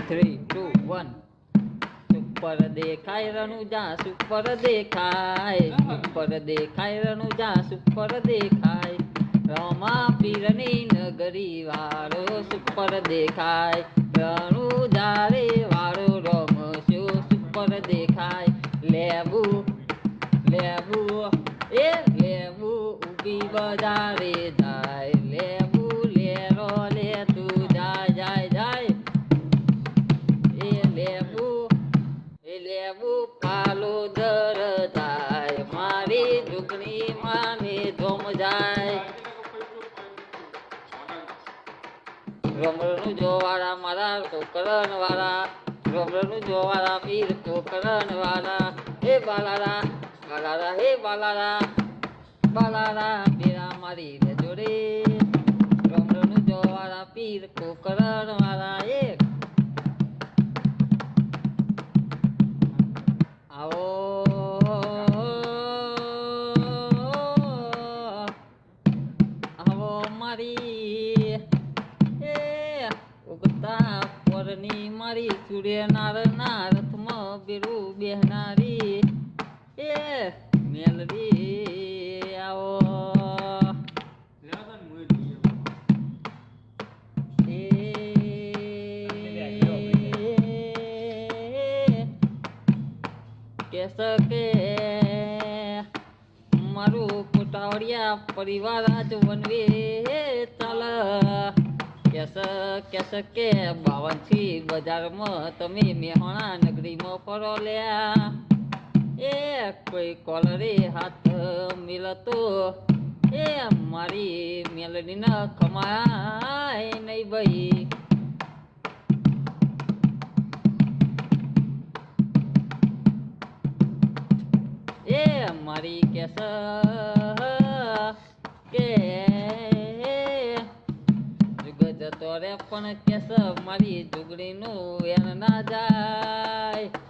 3 2 1 super દેખાય Ranuja super દેખાય super દેખાય રણુજા સુપર દેખાય રમા પીરની નગરી વાળો સુપર દેખાય રણુજા રે વાળો રમશો સુપર દેખાય લેબુ લેબુ એ લેબુ ઉભી બજારે જાય લેબુ લેરો લે તું જાય જાય જાય એ લેબુ પાલો દર થાય મારી ઝુકણી માને ધોમ જાય રમણનું જોવાળા મારા કોકરણ વાળા રમણનું જોવાળા વીર કોકરણ વાળા હે બાલારા બાલારા હે બાલારા બાલારા બેરા મારી જોડે રમણનું જોવાળા પીર કોકરણ વાળા એક આવો આવો મારી ઉગતા પરની મારી સૂર્યનારાયણના રથમાં બેરું બેહનારી એ મેલડી આવો કેસ કે મારું કોટાવડિયા પરિવાર આજ વનવે ચાલ કેસ કે 52 બજારમાં તમે મેહોણા નગરીમાં ફરો લ્યા એ કોઈ કોલરે હાથ મિલતો એ મારી મેલડી ન ખમાય નહીં ભાઈ એ મારી કેસ કે જતો રે પણ કેસ મારી જુગડીનું વેણ ના જાય